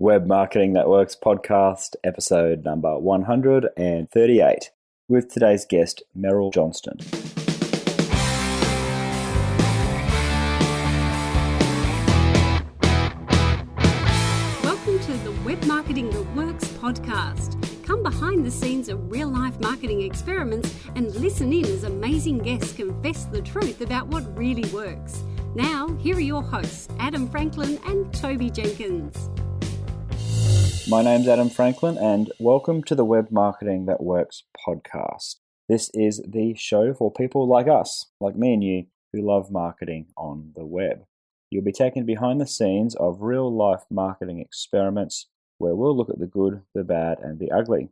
Web Marketing That Works podcast, episode number 138, with today's guest, Meryl Johnston. Welcome to the Web Marketing That Works podcast. Come behind the scenes of real-life marketing experiments and listen in as amazing guests confess the truth about what really works. Now, here are your hosts, Adam Franklin and Toby Jenkins. My name's Adam Franklin, and welcome to the Web Marketing That Works podcast. This is the show for people like us, like me and you, who love marketing on the web. You'll be taken behind the scenes of real-life marketing experiments where we'll look at the good, the bad, and the ugly.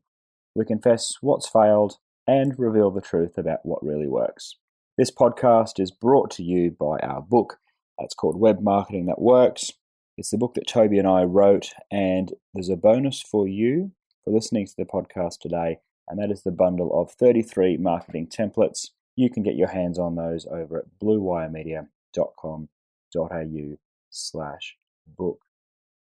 We confess what's failed and reveal the truth about what really works. This podcast is brought to you by our book. It's called Web Marketing That Works. It's the book that Toby and I wrote, and there's a bonus for you for listening to the podcast today, and that is the bundle of 33 marketing templates. You can get your hands on those over at bluewiremedia.com.au/book.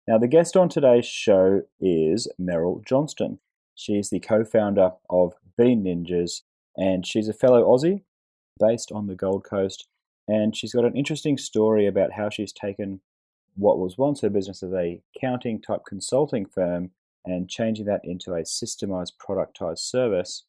Now, the guest on today's show is Meryl Johnston. She's the co-founder of BeanNinjas, and she's a fellow Aussie based on the Gold Coast, and she's got an interesting story about how she's taken what was once her business as a accounting type consulting firm and changing that into a systemized, productized service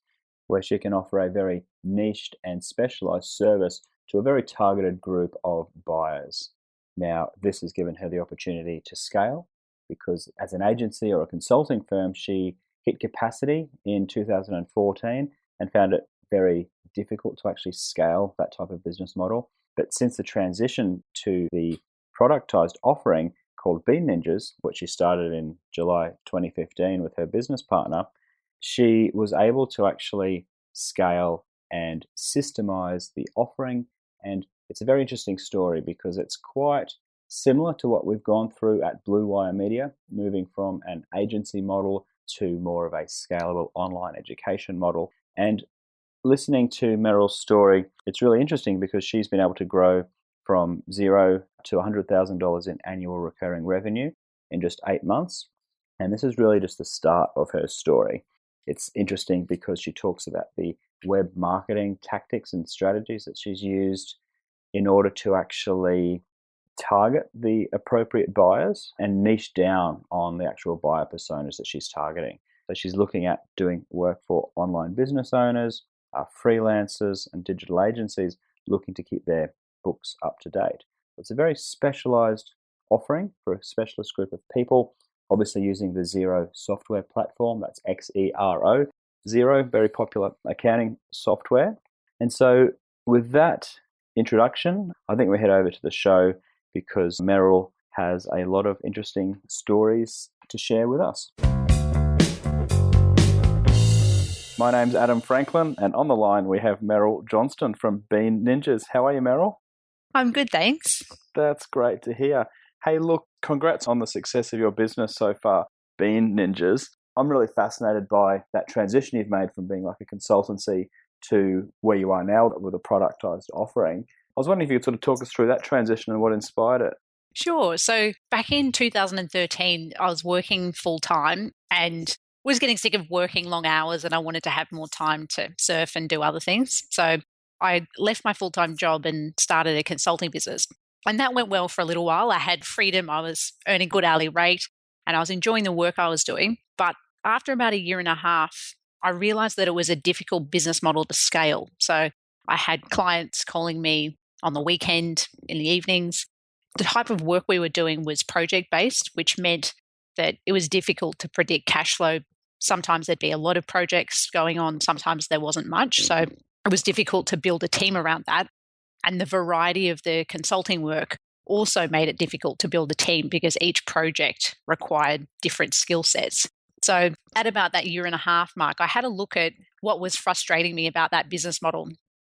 where she can offer a very niched and specialized service to a very targeted group of buyers. Now, this has given her the opportunity to scale because as an agency or a consulting firm, she hit capacity in 2014 and found it very difficult to actually scale that type of business model. But since the transition to the productized offering called BeanNinjas, which she started in July 2015 with her business partner, she was able to actually scale and systemize the offering. And it's a very interesting story because it's quite similar to what we've gone through at Bluewire Media, moving from an agency model to more of a scalable online education model. And listening to Meryl's story, it's really interesting because she's been able to grow from $0 to $100,000 in annual recurring revenue in just 8 months. And this is really just the start of her story. It's interesting because she talks about the web marketing tactics and strategies that she's used in order to actually target the appropriate buyers and niche down on the actual buyer personas that she's targeting. So she's looking at doing work for online business owners, freelancers, and digital agencies looking to keep their books up to date. It's a very specialized offering for a specialist group of people, obviously using the Xero software platform. That's Xero, Xero, very popular accounting software. And so with that introduction, I think we head over to the show because Meryl has a lot of interesting stories to share with us. My name's Adam Franklin, and on the line we have Meryl Johnston from BeanNinjas. How are you, Meryl? I'm good, thanks. That's great to hear. Hey, look, congrats on the success of your business so far, BeanNinjas. I'm really fascinated by that transition you've made from being like a consultancy to where you are now with a productized offering. I was wondering if you could sort of talk us through that transition and what inspired it. Sure. So back in 2013, I was working full-time and was getting sick of working long hours, and I wanted to have more time to surf and do other things. So I left my full-time job and started a consulting business. And that went well for a little while. I had freedom. I was earning good hourly rate and I was enjoying the work I was doing. But after about a year and a half, I realized that it was a difficult business model to scale. So I had clients calling me on the weekend, in the evenings. The type of work we were doing was project-based, which meant that it was difficult to predict cash flow. Sometimes there'd be a lot of projects going on. Sometimes there wasn't much. So it was difficult to build a team around that. And the variety of the consulting work also made it difficult to build a team because each project required different skill sets. So at about that year and a half mark, I had a look at what was frustrating me about that business model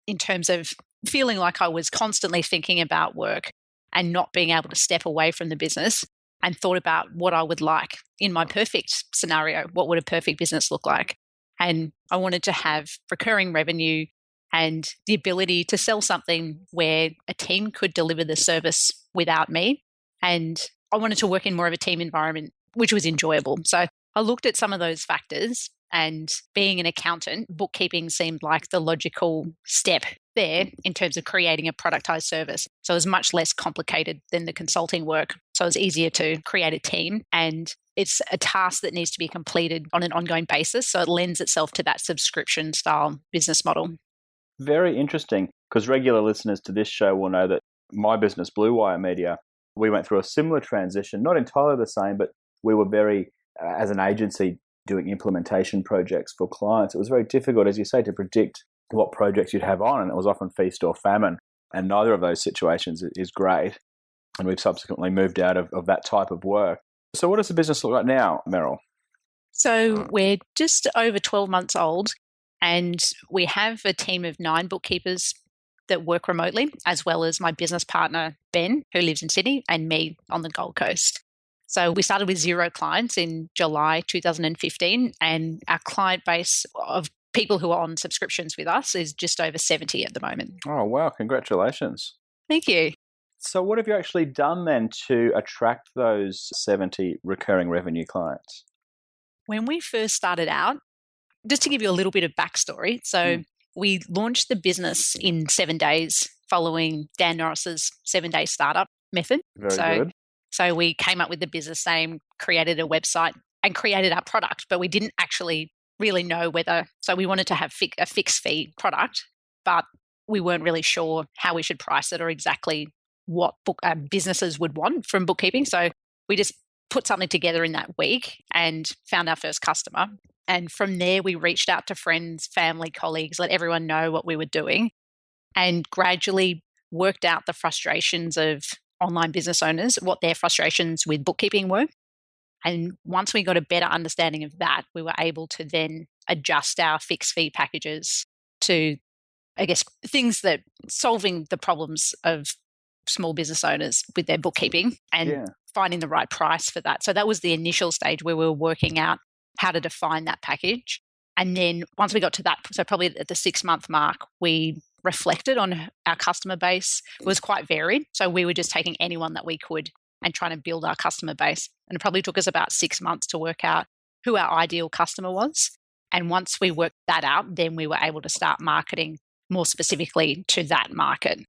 in terms of feeling like I was constantly thinking about work and not being able to step away from the business, and thought about what I would like in my perfect scenario. What would a perfect business look like? And I wanted to have recurring revenue and the ability to sell something where a team could deliver the service without me. And I wanted to work in more of a team environment which was enjoyable. So I looked at some of those factors, and being an accountant, bookkeeping seemed like the logical step there in terms of creating a productized service. So it was much less complicated than the consulting work. So it was easier to create a team, and it's a task that needs to be completed on an ongoing basis. So it lends itself to that subscription style business model. Very interesting, because regular listeners to this show will know that my business, Bluewire Media, we went through a similar transition, not entirely the same, but we were very, as an agency, doing implementation projects for clients. It was very difficult, as you say, to predict what projects you'd have on, and it was often feast or famine, and neither of those situations is great. And we've subsequently moved out of that type of work. So what does the business look like now, Meryl? So we're just over 12 months old, and we have a team of 9 bookkeepers that work remotely, as well as my business partner, Ben, who lives in Sydney, and me on the Gold Coast. So we started with 0 clients in July 2015, and our client base of people who are on subscriptions with us is just over 70 at the moment. Oh, wow. Congratulations. Thank you. So what have you actually done then to attract those 70 recurring revenue clients? When we first started out, just to give you a little bit of backstory, so we launched the business in 7 days following Dan Norris's 7-day startup method. Very good. So we came up with the business name, created a website, and created our product, but we didn't actually really know whether, so we wanted to have a fixed fee product, but we weren't really sure how we should price it or exactly what businesses would want from bookkeeping. So we just put something together in that week and found our first customer. And from there, we reached out to friends, family, colleagues, let everyone know what we were doing, and gradually worked out the frustrations of online business owners, what their frustrations with bookkeeping were. And once we got a better understanding of that, we were able to then adjust our fixed fee packages to, I guess, things that solving the problems of small business owners with their bookkeeping and finding the right price for that. So that was the initial stage where we were working out how to define that package. And then once we got to that, so probably at the 6-month mark, we reflected on our customer base. It was quite varied. So we were just taking anyone that we could and trying to build our customer base. And it probably took us about 6 months to work out who our ideal customer was. And once we worked that out, then we were able to start marketing more specifically to that market.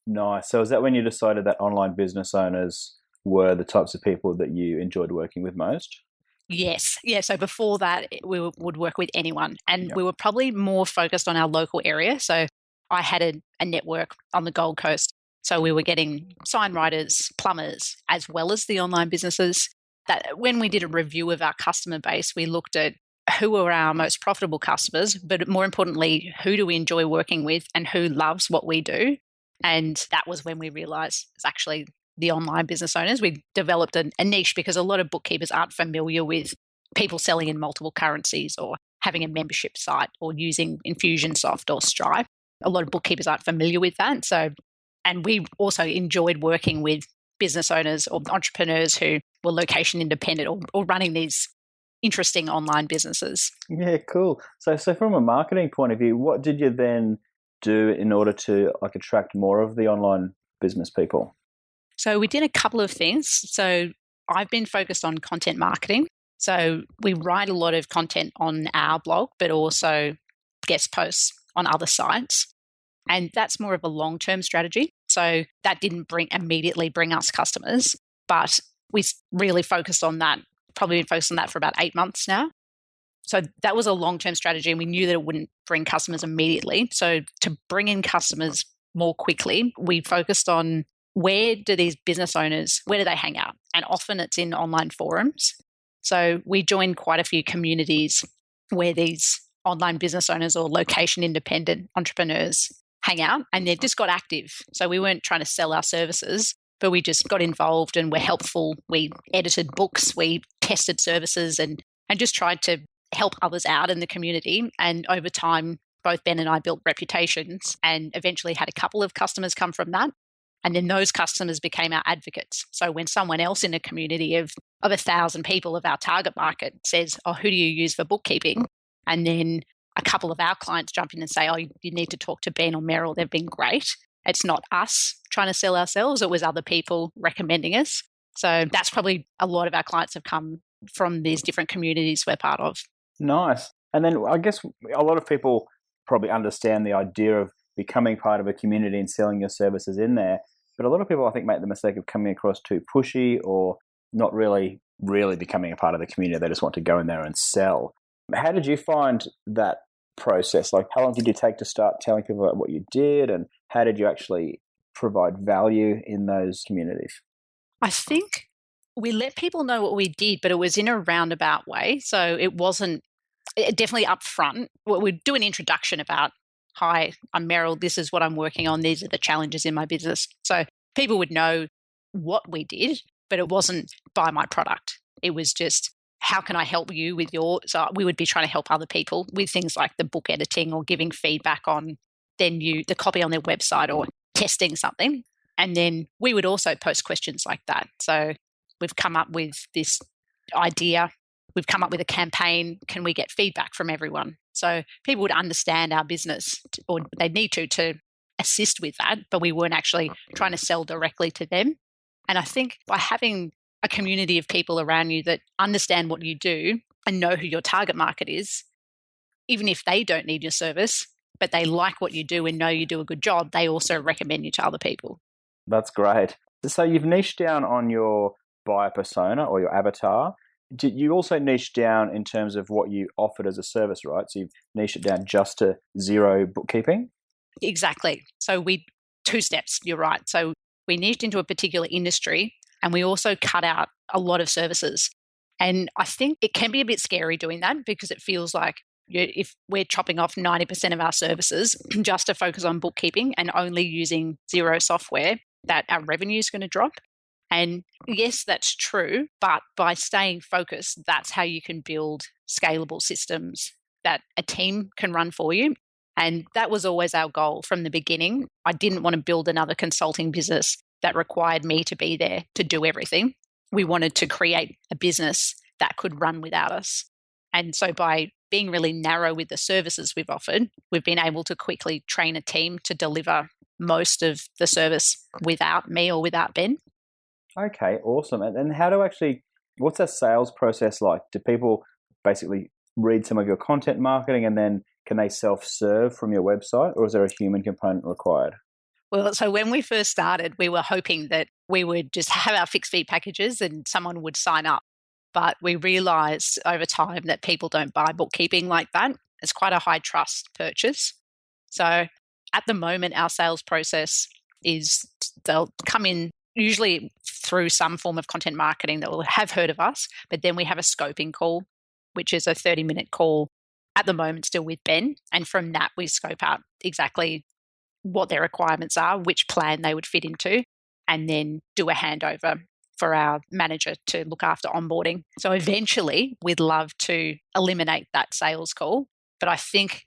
Nice. So is that when you decided that online business owners were the types of people that you enjoyed working with most? Yes. Yeah. So before that, we would work with anyone, and we were probably more focused on our local area. So I had a network on the Gold Coast. So we were getting sign writers, plumbers, as well as the online businesses. That when we did a review of our customer base, we looked at who were our most profitable customers, but more importantly, who do we enjoy working with and who loves what we do? And that was when we realized it's actually the online business owners. We developed a niche because a lot of bookkeepers aren't familiar with people selling in multiple currencies or having a membership site or using Infusionsoft or Stripe. A lot of bookkeepers aren't familiar with that. So, and we also enjoyed working with business owners or entrepreneurs who were location independent or running these interesting online businesses. Yeah, cool. So from a marketing point of view, what did you then do in order to attract more of the online business people? So we did a couple of things. So I've been focused on content marketing. So we write a lot of content on our blog, but also guest posts on other sites. And that's more of a long-term strategy. So that didn't immediately bring us customers, but we really focused on that, probably been focused on that for about 8 months now. So that was a long-term strategy, and we knew that it wouldn't bring customers immediately. So to bring in customers more quickly, we focused on where do these business owners, where do they hang out? And often it's in online forums. So we joined quite a few communities where these online business owners or location independent entrepreneurs hang out, and they just got active. So we weren't trying to sell our services, but we just got involved and were helpful. We edited books, we tested services and just tried to help others out in the community. And over time, both Ben and I built reputations and eventually had a couple of customers come from that. And then those customers became our advocates. So when someone else in a community of 1,000 people of our target market says, oh, who do you use for bookkeeping? And then a couple of our clients jump in and say, oh, you need to talk to Ben or Meryl. They've been great. It's not us trying to sell ourselves. It was other people recommending us. So that's probably a lot of our clients have come from these different communities we're part of. Nice. And then I guess a lot of people probably understand the idea of becoming part of a community and selling your services in there. But a lot of people, I think, make the mistake of coming across too pushy or not really becoming a part of the community. They just want to go in there and sell. How did you find that process? Like, how long did you take to start telling people about what you did, and how did you actually provide value in those communities? I think we let people know what we did, but it was in a roundabout way. So it wasn't definitely upfront. We'd do an introduction about, hi, I'm Meryl, this is what I'm working on, these are the challenges in my business. So people would know what we did, but it wasn't buy my product. It was just, how can I help you with your, so we would be trying to help other people with things like the book editing or giving feedback on the copy on their website or testing something. And then we would also post questions like that. So we've come up with this idea. We've come up with a campaign. Can we get feedback from everyone? So people would understand our business, or they need to assist with that, but we weren't actually trying to sell directly to them. And I think by having a community of people around you that understand what you do and know who your target market is, even if they don't need your service, but they like what you do and know you do a good job, they also recommend you to other people. That's great. So you've niched down on your buyer persona or your avatar. Did you also niche down in terms of what you offered as a service, right? So you've niched it down just to Xero bookkeeping? Exactly. So two steps, you're right. So we niched into a particular industry, and we also cut out a lot of services. And I think it can be a bit scary doing that, because it feels like if we're chopping off 90% of our services just to focus on bookkeeping and only using Xero software, that our revenue is going to drop. And yes, that's true. But by staying focused, that's how you can build scalable systems that a team can run for you. And that was always our goal from the beginning. I didn't want to build another consulting business that required me to be there to do everything. We wanted to create a business that could run without us. And so by being really narrow with the services we've offered, we've been able to quickly train a team to deliver most of the service without me or without Ben. Okay, awesome. And what's that sales process like? Do people basically read some of your content marketing and then can they self-serve from your website, or is there a human component required? Well, so when we first started, we were hoping that we would just have our fixed fee packages and someone would sign up. But we realized over time that people don't buy bookkeeping like that. It's quite a high trust purchase. So at the moment, our sales process is they'll come in usually through some form of content marketing that will have heard of us, but then we have a scoping call, which is a 30-minute call at the moment still with Ben. And from that, we scope out exactly what their requirements are, which plan they would fit into, and then do a handover for our manager to look after onboarding. So eventually, we'd love to eliminate that sales call. But I think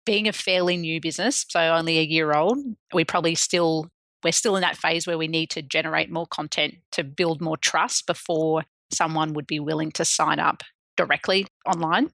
being a fairly new business, so only a year old, we're still in that phase where we need to generate more content to build more trust before someone would be willing to sign up directly online.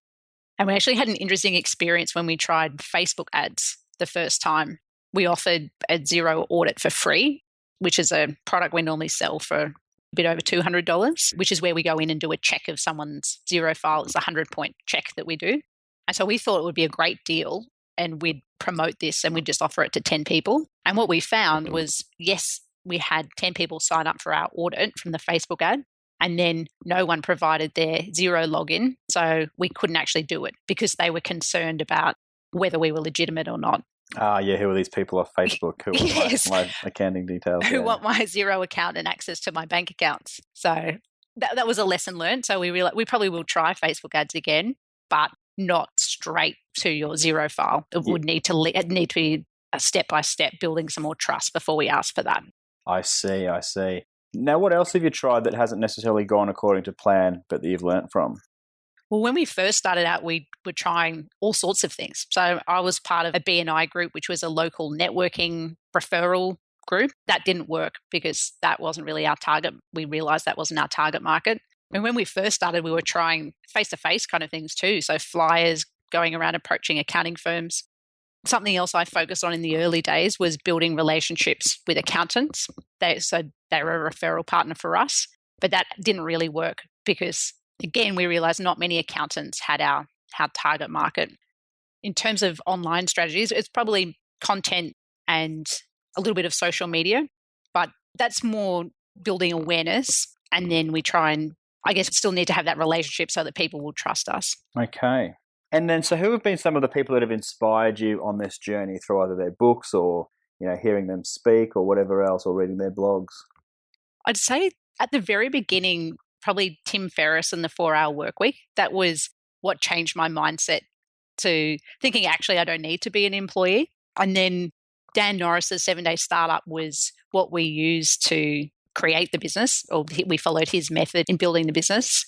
And we actually had an interesting experience when we tried Facebook ads the first time. We offered a Xero audit for free, which is a product we normally sell for a bit over $200, which is where we go in and do a check of someone's Xero file. It's a 100-point check that we do. And so we thought it would be a great deal and we'd promote this and we'd just offer it to 10 people. And what we found was, yes, we had 10 people sign up for our audit from the Facebook ad, and then no one provided their Xero login. So we couldn't actually do it because they were concerned about whether we were legitimate or not. Yeah, who are these people off Facebook who want Yes. my accounting details? Who want my Xero account and access to my bank accounts. So that was a lesson learned. So we probably will try Facebook ads again, but not straight to your Xero file. It would need to be a step-by-step building some more trust before we ask for that. I see. Now, what else have you tried that hasn't necessarily gone according to plan, but that you've learnt from? Well, when we first started out, we were trying all sorts of things. So I was part of a BNI group, which was a local networking referral group. That didn't work because that wasn't really our target. We realized that wasn't our target market. And when we first started, we were trying face-to-face kind of things too. So flyers, going around approaching accounting firms. Something else I focused on in the early days was building relationships with accountants. They were a referral partner for us, but that didn't really work because again, we realized not many accountants had our target market. In terms of online strategies, it's probably content and a little bit of social media, but that's more building awareness. And then we try and, I guess, still need to have that relationship so that people will trust us. Okay. And then, so who have been some of the people that have inspired you on this journey through either their books or, hearing them speak or whatever else, or reading their blogs? I'd say at the very beginning, probably Tim Ferriss and the 4-Hour Workweek. That was what changed my mindset to thinking, actually, I don't need to be an employee. And then Dan Norris's 7-Day Startup was what we used to create the business, or we followed his method in building the business.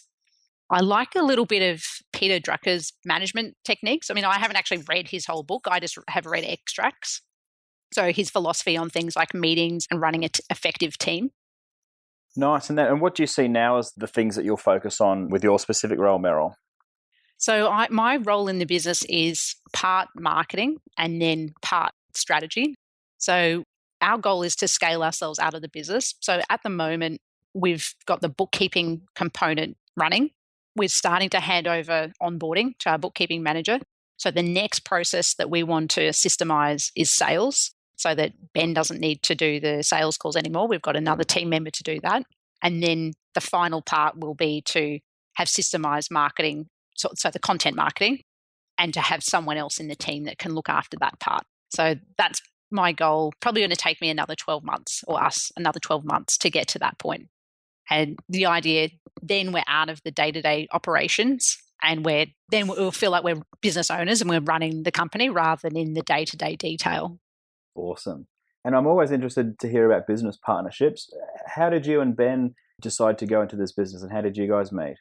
I like a little bit of Peter Drucker's management techniques. I mean, I haven't actually read his whole book. I just have read extracts. So his philosophy on things like meetings and running an effective team. Nice. And what do you see now as the things that you'll focus on with your specific role, Meryl? So my role in the business is part marketing and then part strategy. So our goal is to scale ourselves out of the business. So at the moment, we've got the bookkeeping component running. We're starting to hand over onboarding to our bookkeeping manager. So the next process that we want to systemize is sales, so that Ben doesn't need to do the sales calls anymore. We've got another team member to do that. And then the final part will be to have systemized marketing, so the content marketing, and to have someone else in the team that can look after that part. So that's my goal. Probably going to take me another 12 months, or us another 12 months to get to that point. And the idea, then we're out of the day-to-day operations, and we'll feel like we're business owners and we're running the company rather than in the day-to-day detail. Awesome. And I'm always interested to hear about business partnerships. How did you and Ben decide to go into this business, and how did you guys meet?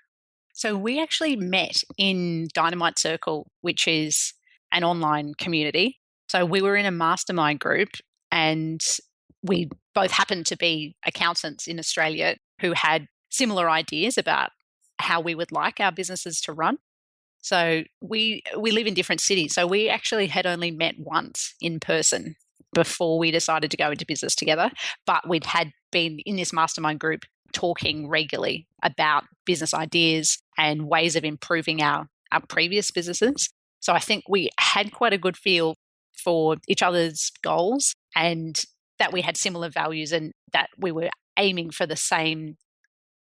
So we actually met in Dynamite Circle, which is an online community. So we were in a mastermind group, and we both happened to be accountants in Australia who had similar ideas about how we would like our businesses to run. So we live in different cities. So we actually had only met once in person before we decided to go into business together. But we'd had been in this mastermind group talking regularly about business ideas and ways of improving our previous businesses. So I think we had quite a good feel for each other's goals, and that we had similar values, and that we were aiming for the same.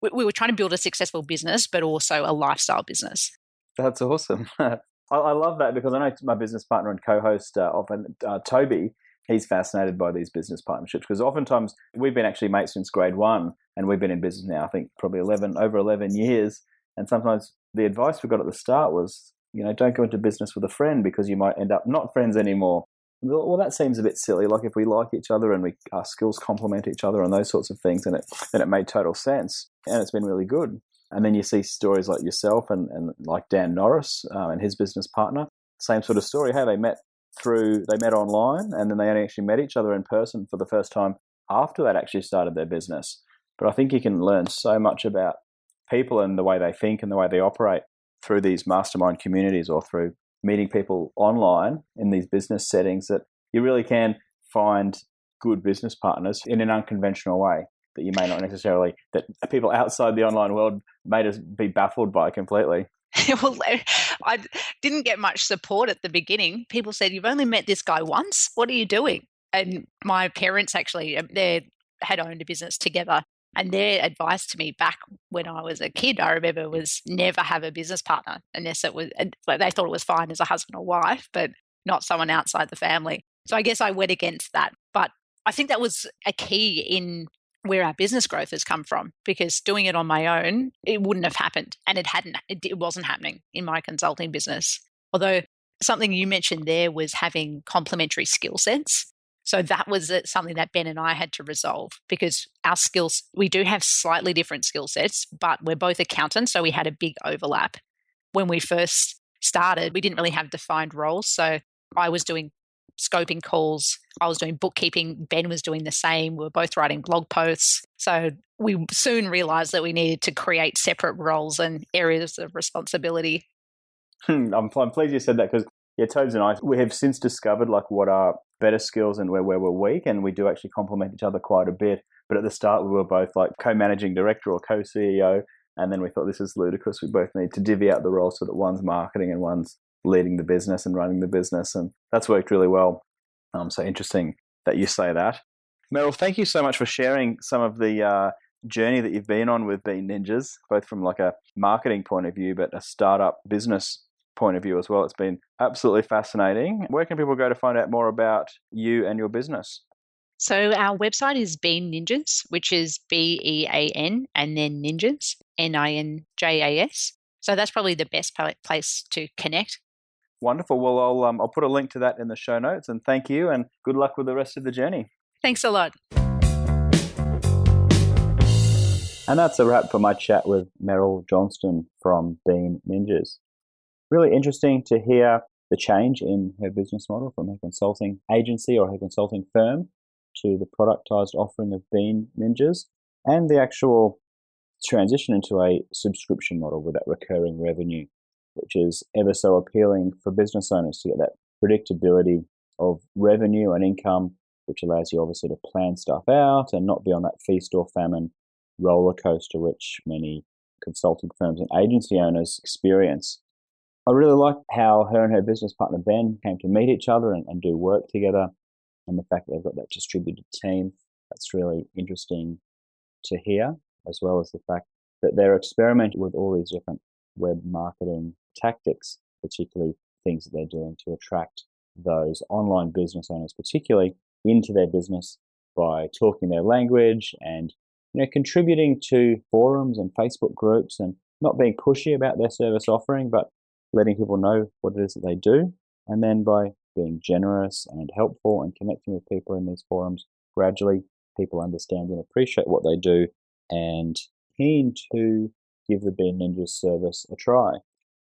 We were trying to build a successful business, but also a lifestyle business. That's awesome. I love that, because I know my business partner and co-host often, Toby, he's fascinated by these business partnerships, because oftentimes we've been actually mates since grade 1, and we've been in business now, I think probably over 11 years. And sometimes the advice we got at the start was, don't go into business with a friend because you might end up not friends anymore. Well, that seems a bit silly. Like, if we like each other and our skills complement each other and those sorts of things, then it made total sense, and it's been really good. And then you see stories like yourself and like Dan Norris and his business partner, same sort of story. How they met online, and then they only actually met each other in person for the first time after they'd actually started their business. But I think you can learn so much about people and the way they think and the way they operate through these mastermind communities, or through meeting people online in these business settings, that you really can find good business partners in an unconventional way that you may not necessarily, that people outside the online world may just be baffled by completely. Well, I didn't get much support at the beginning. People said, "You've only met this guy once. What are you doing?" And my parents actually, they had owned a business together, and their advice to me back when I was a kid, I remember, was never have a business partner unless it was, like, they thought it was fine as a husband or wife, but not someone outside the family. So I guess I went against that. But I think that was a key in where our business growth has come from, because doing it on my own, it wouldn't have happened. And it wasn't happening in my consulting business. Although something you mentioned there was having complementary skill sets. So that was something that Ben and I had to resolve, because our skills, we do have slightly different skill sets, but we're both accountants. So we had a big overlap. When we first started, we didn't really have defined roles. So I was doing scoping calls, I was doing bookkeeping, Ben was doing the same. We were both writing blog posts. So we soon realized that we needed to create separate roles and areas of responsibility. I'm pleased you said that, because Tobes and I, we have since discovered what are better skills and where we're weak, and we do actually complement each other quite a bit. But at the start, we were both like co-managing director or co-CEO, And then we thought, this is ludicrous. We both need to divvy out the roles so that one's marketing and one's leading the business and running the business. And that's worked really well. So interesting that you say that. Meryl, thank you so much for sharing some of the journey that you've been on with BeanNinjas, both from like a marketing point of view, but a startup business point of view as well. It's been absolutely fascinating. Where can people go to find out more about you and your business? So our website is BeanNinjas, which is BEAN and then Ninjas, NINJAS. So that's probably the best place to connect. Wonderful. Well, I'll put a link to that in the show notes, and thank you, and good luck with the rest of the journey. Thanks a lot. And that's a wrap for my chat with Meryl Johnston from BeanNinjas. Really interesting to hear the change in her business model from her consulting agency or her consulting firm to the productized offering of BeanNinjas, and the actual transition into a subscription model with that recurring revenue, which is ever so appealing for business owners to get that predictability of revenue and income, which allows you obviously to plan stuff out and not be on that feast or famine roller coaster which many consulting firms and agency owners experience. I really like how her and her business partner Ben came to meet each other and do work together, and the fact that they've got that distributed team. That's really interesting to hear, as well as the fact that they're experimenting with all these different web marketing tactics, particularly things that they're doing to attract those online business owners, particularly into their business by talking their language and contributing to forums and Facebook groups, and not being pushy about their service offering, but letting people know what it is that they do. And then by being generous and helpful and connecting with people in these forums, gradually people understand and appreciate what they do and keen to give the BeanNinjas service a try.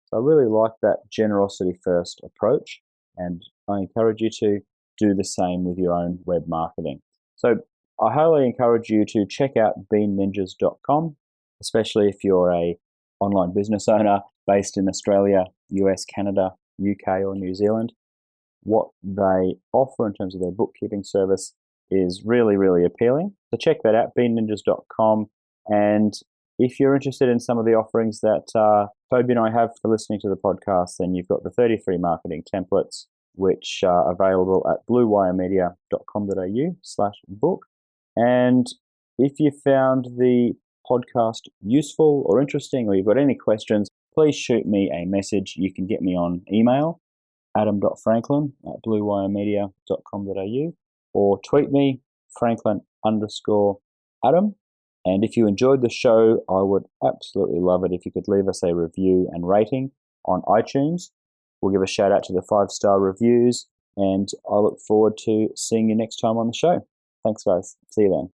So I really like that generosity first approach, and I encourage you to do the same with your own web marketing. So I highly encourage you to check out BeanNinjas.com, especially if you're a online business owner based in Australia, US, Canada, UK or New Zealand. What they offer in terms of their bookkeeping service is really, really appealing. So check that out, BeanNinjas.com. And if you're interested in some of the offerings that Toby and I have for listening to the podcast, then you've got the 33 marketing templates, which are available at bluewiremedia.com.au/book. And if you found the podcast useful or interesting, or you've got any questions, please shoot me a message. You can get me on email, adam.franklin@bluewiremedia.com.au, or tweet me, Franklin_Adam. And if you enjoyed the show, I would absolutely love it if you could leave us a review and rating on iTunes. We'll give a shout out to the 5-star reviews, and I look forward to seeing you next time on the show. Thanks, guys. See you then.